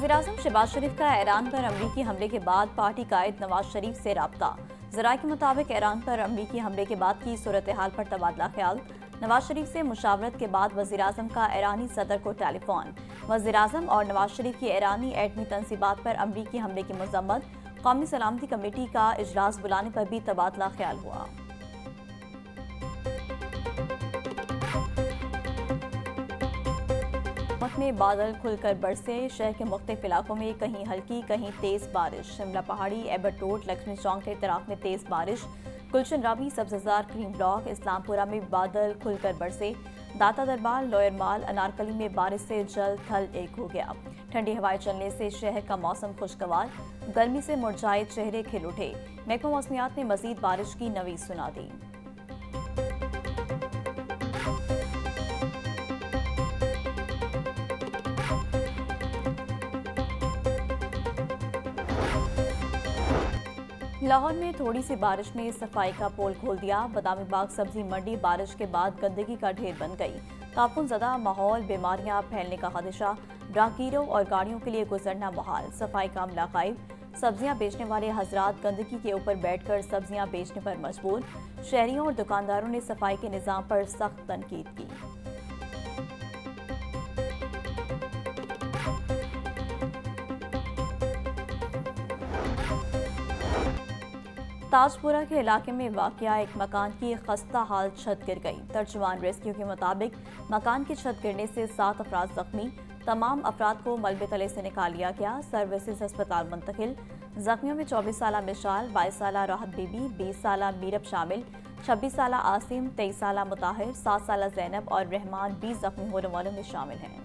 वज़ीर-ए-आज़म शहबाज शरीफ का ईरान पर अमरीकी हमले के बाद पार्टी कायद नवाज शरीफ से राब्ता। ज़राए के मुताबिक ईरान पर अमरीकी हमले के बाद की सूरत हाल पर तबादला ख्याल। नवाज शरीफ से मुशावरत के बाद वज़ीर-ए-आज़म का ईरानी सदर को टेलीफोन। वज़ीर-ए-आज़म और नवाज शरीफ की ईरानी एटमी तंसीबात पर अमरीकी हमले की मज़म्मत। कौमी सलामती कमेटी का इजलास बुलाने पर भी तबादला ख्याल हुआ। में बादल खुलकर बरसे। शहर के मुख्तलिफ इलाकों में कहीं हल्की कहीं तेज बारिश। शिमला पहाड़ी, एबट रोड, लक्ष्मी चौक के इतराफ में तेज बारिश। गुलशन रावी, सब्ज़ार, क्रीम ब्लॉक, इस्लामपुरा में बादल खुलकर बरसे। दाता दरबार, लोयर माल, अनारकली में बारिश से जल थल एक हो गया। ठंडी हवाएं चलने से शहर का मौसम खुशगवार। गर्मी से मुरझाए चेहरे खिल उठे। महकमा मौसमियात ने मजीद बारिश की नवीद सुना दी। लाहौर में थोड़ी सी बारिश ने सफाई का पोल खोल दिया। बादामी बाग सब्जी मंडी बारिश के बाद गंदगी का ढेर बन गई। तापुन ज़दा माहौल, बीमारियां फैलने का खदशा। राहगीरों और गाड़ियों के लिए गुजरना मुहाल। सफाई का अमला गायब। सब्जियां बेचने वाले हजरात गंदगी के ऊपर बैठकर सब्जियां बेचने पर मजबूर। शहरियों और दुकानदारों ने सफाई के निज़ाम पर सख्त तनकीद की। ताजपुरा के इलाके में वाक़या एक मकान की खस्ता हाल छत गिर गई। तर्जुमान रेस्क्यू के मुताबिक मकान की छत गिरने से 7 अफराद जख्मी। तमाम अफराद को मलबे तले से निकाल लिया गया। सर्विसेज अस्पताल मुंतकिल। जख्मियों में 24 साला मिशाल, 22 साला राहत बीबी, 20 साला मीरब शामिल, 26 साला आसिम, 23 साला मुताहिर, 7 साला जैनब और रहमान 20 जख्मी होने वालों में शामिल हैं।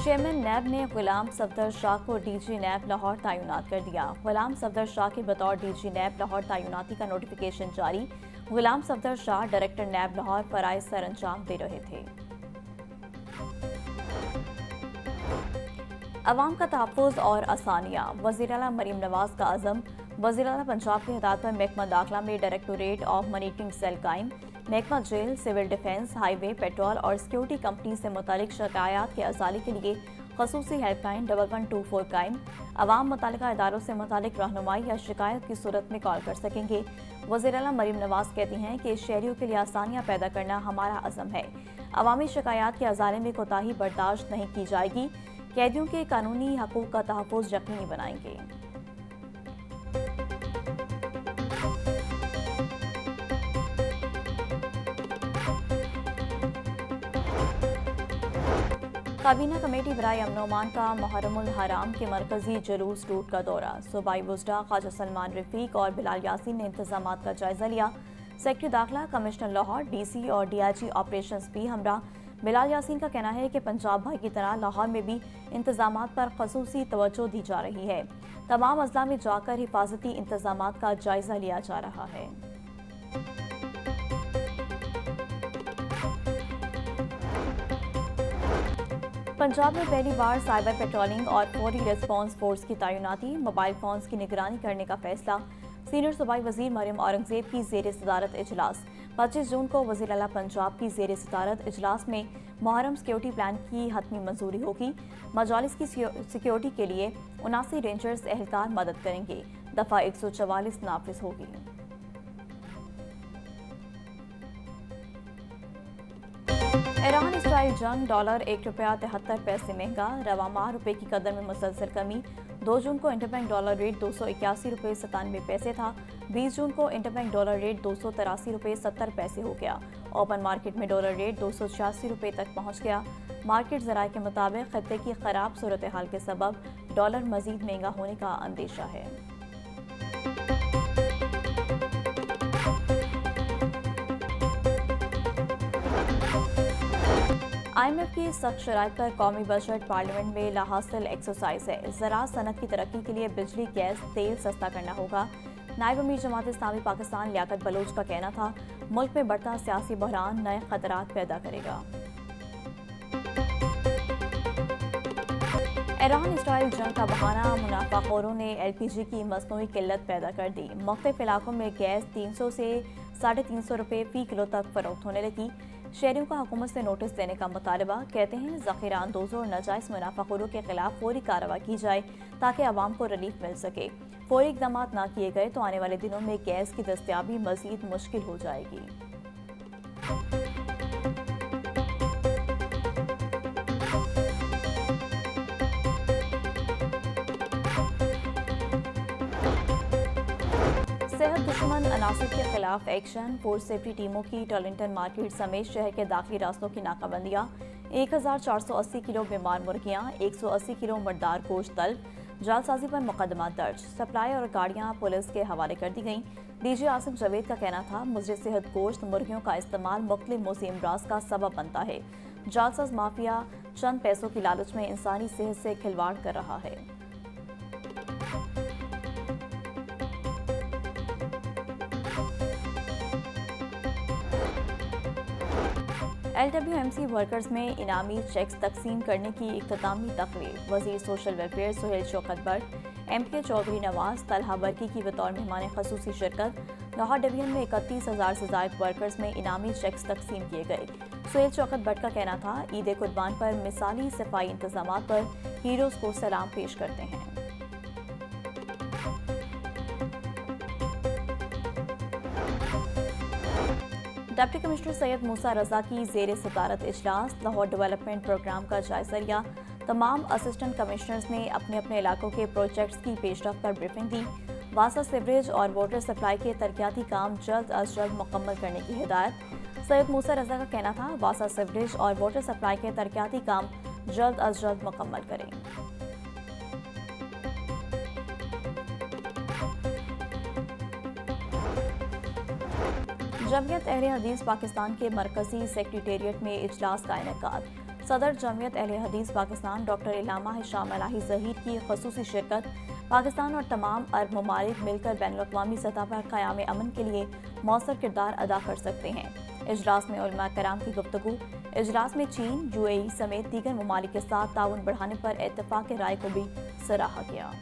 चेयरमैन नैब ने गुलाम सफदर शाह को डीजी नैब लाहौर तैनात कर दिया। गुलाम सफदर शाह के बतौर डीजी नैब लाहौर तैनाती का नोटिफिकेशन जारी। गुलाम सफदर शाह डायरेक्टर नैब लाहौर फराइज सर अंजाम दे रहे थे। अवाम का तहफ़्फ़ुज़ और आसानियाँ। वज़ीर-ए-आला मरीम नवाज का अज़म। वज़ीर-ए-आला पंजाब की हिदायत पर महकमा दाखिला में डायरेक्टोरेट ऑफ मॉनिटरिंग सेल कायम। महकमा jail, civil defence, highway, patrol और सिक्योरिटी कंपनी से मुतालिक शिकायत के अजाले के लिए खसूसी हेल्पलाइन 1124 कायम। अवाम मुतालिका इदारों से मुतालिक रहनुमाई या शिकायत की सूरत में कॉल कर सकेंगे। वज़ीर-ए-आला मरीम नवाज कहती हैं कि शहरियों के लिए आसानियाँ पैदा करना हमारा अज़म है। अवामी शिकायत के अजाले में कोताही बर्दाश्त नहीं की जाएगी। कैदियों के कानूनी हकूक़ का तहफ़्फ़ुज़ यकीनी बनाएंगे। काबीना कमेटी बराए अमन अमान का मुहर्रमुल हराम के मरकजी जुलूस रूट का दौरा। सूबाई वज़रा ख्वाजा सलमान रफ़ीक और बिलाल यासीन ने इंतजामात का जायजा लिया। सेक्रेटरी दाखिला, कमिश्नर लाहौर, डीसी और डीआईजी ऑपरेशंस भी हमरा। बिलाल यासीन का कहना है कि पंजाब भाई की तरह लाहौर में भी इंतजामात पर खसूसी तवज्जो दी जा रही है। तमाम अजला में जाकर हिफाजती इंतजामात का जायजा लिया जा रहा है। पंजाब में पहली बार साइबर पेट्रोलिंग और फौरी रेस्पॉन्स फोर्स की तैनाती। मोबाइल फोन्स की निगरानी करने का फैसला। सीनियर सूबाई वजीर मरियम औरंगजेब की जेर सदारत इजलास। 25 जून को वज़ीर-ए-आला पंजाब की जेर सदारत इजलास में मुहर्रम सिक्योरिटी प्लान की हतमी मंजूरी होगी। मजालिस की सिक्योरिटी के लिए 79 रेंजर्स एहलकार मदद करेंगे। दफ़ा 144 नाफिज होगी। ईरान इसराइल जंग। डॉलर $1.73 महंगा। रवा माह रुपए की कदर में मुसलसल कमी। 2 जून को इंटरबैंक डॉलर रेट $281.97 था। 20 जून को इंटरबैंक डॉलर रेट $283.70 हो गया। ओपन मार्केट में डॉलर रेट $286 तक पहुंच गया। मार्केट ज़राए के मुताबिक खत्ते की खराब सूरत हाल के सबब डॉलर मजीद महंगा होने का अंदेशा है। IMF की सख्त शराइत पर कौमी बजट पार्लियामेंट में लाहासिल एक्सरसाइज है। ज़राअत सनत की तरक्की के लिए बिजली, गैस, तेल सस्ता करना होगा। नायब अमीर जमात इस्लामी पाकिस्तान लियाकत बलोच का कहना था, मुल्क में बढ़ता सियासी बहरान नए खतरात पैदा करेगा। ईरान इसराइल जंग का बहाना। मुनाफाखोरों ने LPG की मसनूई किल्लत पैदा कर दी। मुख्तलिफ इलाकों में गैस 300 से ₹350 फी किलो तक फरोख्त होने लगी। शहरियों का हुकूमत से नोटिस देने का मुतालबा। कहते हैं ज़ख़ीरा अंदोज़ों और नाजायज़ मुनाफाखोरों के खिलाफ फौरी कार्रवाई की जाए ताकि आवाम को रिलीफ मिल सके। फौरी इक़दाम ना किए गए तो आने वाले दिनों में गैस की दस्तयाबी मज़ीद मुश्किल हो जाएगी। सेहत दुश्मन अनासर के खिलाफ एक्शन। फूड सेफ्टी टीमों की टर्लिंगटन मार्केट समेत शहर के दाखिली रास्तों की नाकाबंदियां। 1480 किलो बीमार मुर्गियां, 180 किलो मर्दार गोश्त तलब। जालसाजी पर मुकदमा दर्ज। सप्लाई और गाड़ियां पुलिस के हवाले कर दी गईं। डीजी आसिम जावेद का कहना था, मुजरिम सेहत गोश्त मुर्गियों का इस्तेमाल मुख्तलिफ मौसमी अमराज का सबब बनता है। जालसाज माफिया चंद पैसों की लालच में इंसानी सेहत से खिलवाड़ कर रहा है। LWMC वर्कर्स में इनामी चेक्स तकसीम करने की इख्तितामी तकरीर। वजीर social welfare Suhail Shaukat Bhatt, MP Chaudhry Nawaz, Talha Barki की बतौर मेहमान खसूसी शिरकत। लाहौर डिवीजन में 31,000 से ज़ायद वर्कर्स में इनामी चेक्स तकसीम किए गए। सुहेल शौकत भट्ट का कहना था, ईद कुर्बान पर मिसाली सफाई इंतजाम पर हीरोज़ को सलाम पेश करते हैं। डिप्टी कमिश्नर सैयद मूसा रजा की ज़ेर सदारत इजलास। लाहौर डेवलपमेंट प्रोग्राम का जायजा लिया। तमाम असिस्टेंट कमिश्नर्स ने अपने अपने इलाकों के प्रोजेक्ट्स की पेशरफ्त पर ब्रीफिंग दी। वासा सीवरेज और वाटर सप्लाई के तरक्याती काम जल्द अज जल्द मुकम्मल करने की हिदायत। सैयद मूसा रजा का कहना था, वासा सीवरेज और वाटर सप्लाई के तरक्याती काम जल्द अज जल्द मुकम्मल करें। जमियत अहले हदीस पाकिस्तान के मरकजी सेक्रेटेरिएट में इजलास का इनेकाद। सदर जमियत अहले हदीस पाकिस्तान डॉक्टर इलामा हिशाम अलाही ज़हीर की खसूसी शिरकत। पाकिस्तान और तमाम अरब ममालिक मिलकर बैनुल-अक़वामी सतह पर क़याम अमन के लिए मौसर किरदार अदा कर सकते हैं। इजलास में उलमा कराम की गुफ्तगू। इजलास में चीन, UAE समेत दीगर ममालिक के साथ ताउन बढ़ाने पर इत्तेफाक राय को भी सराहा गया।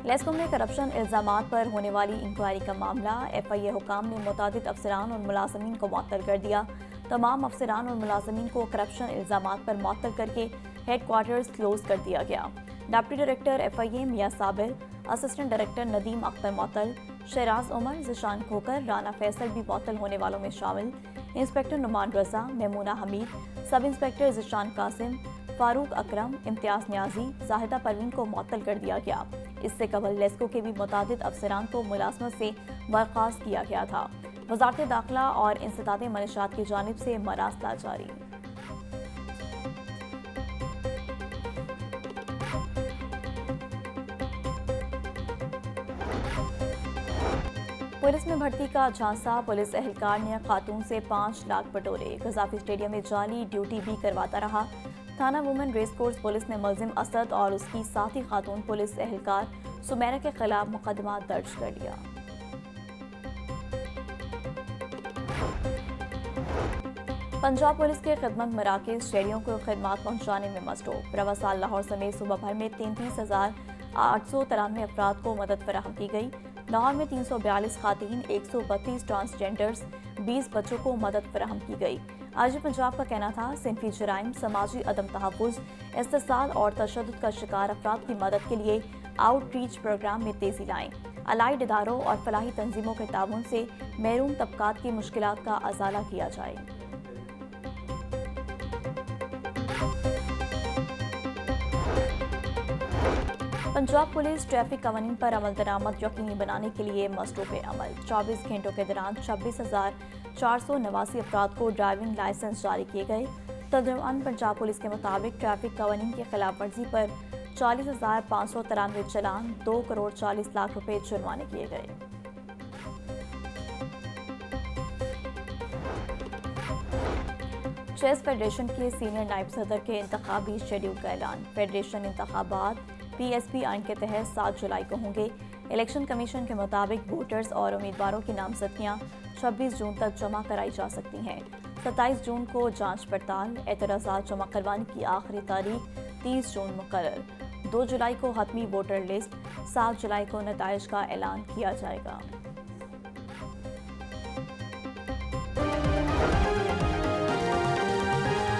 लेस्को में करप्शन इल्जामात पर होने वाली इंक्वायरी का मामला। FIA हुकाम ने मुतादिद अफसरान और मुलाजमीन को मुअत्तल कर दिया। तमाम अफसरान और मुलाजमीन को करप्शन इल्जामात पर मुअत्तल करके हेड क्वार्टर्स क्लोज कर दिया गया। डिप्टी डायरेक्टर FIA मियां साबिर, असिस्टेंट डायरेक्टर नदीम अख्तर मुअत्तल, शहराज उमर, ज़िशान खोकर, राना फैसल भी मुअत्तल होने वालों में शामिल। इंस्पेक्टर नुमान रजा, मेमूना हमीद, सब इंस्पेक्टर ज़िशान कासिम, फारूक अकरम, इम्तियाज न्याजी, जाहिदा परवीन को मुअत्तल कर दिया गया। इससे कबल लेस्को के भी मुतादिद अफसरान को मुलाजमत से बर्खास्त किया गया था। वज़ारत दाखिला और इंसदाद मनीशात की जानिब से मरासला जारी। पुलिस में भर्ती का झांसा। पुलिस एहलकार ने खातून से 5 लाख बटोरे। गजाफी स्टेडियम में जाली ड्यूटी भी करवाता रहा। थाना वुमेन रेस कोर्स पुलिस ने मुलजिम असद और उसकी साथी खातून पुलिस एहलकार सुमेरा के खिलाफ मुकदमा दर्ज कर लिया। पंजाब पुलिस के खिदमत मराकज़ शहरियों को खिदमत पहुंचाने में मसरूफ। रवा साल लाहौर समेत सूबा भर में 33,893 अफराद को मदद फराहम की गई। लाहौर में 342 खातीन, 132 ट्रांसजेंडर्स, 20 बच्चों को मदद फराहम की गई। आज पंजाब का कहना था, सिनफी जराइम, समाजी अदम तहफ़्फ़ुज़, इस्तिसाल और तशद्दुद का शिकार अफराद की मदद के लिए आउटरीच प्रोग्राम में तेज़ी लाएं। अलाइड इदारों और फलाही तंजीमों के ताउन से महरूम तबकात की मुश्किलात का अज़ाला किया जाए। पंजाब पुलिस ट्रैफिक कवानीन पर अमल दरामद यकीनी बनाने के लिए मसरूफ़ अमल। 24 घंटों के दौरान 26,489 अफराद को ड्राइविंग लाइसेंस जारी किए गए। तर्जुमान पंजाब पुलिस के मुताबिक ट्रैफिक कवानीन की खिलाफ वर्जी पर 40,593 चलान, 2 करोड़ 40 लाख रुपए जुर्माने किए गए। चेस फेडरेशन के सीनियर नायब सदर के इंतखाबी शेड्यूल का ऐलान। फेडरेशन इंतखाबात PSP आइन के तहत 7 जुलाई को होंगे। इलेक्शन कमीशन के मुताबिक वोटर्स और उम्मीदवारों की नामजदगियां 26 जून तक जमा कराई जा सकती हैं। 27 जून को जांच पड़ताल, एतराज़ात जमा करवाने की आखिरी तारीख 30 जून मुकर्रर। 2 जुलाई को हतमी वोटर लिस्ट, 7 जुलाई को नताइज का ऐलान किया जाएगा।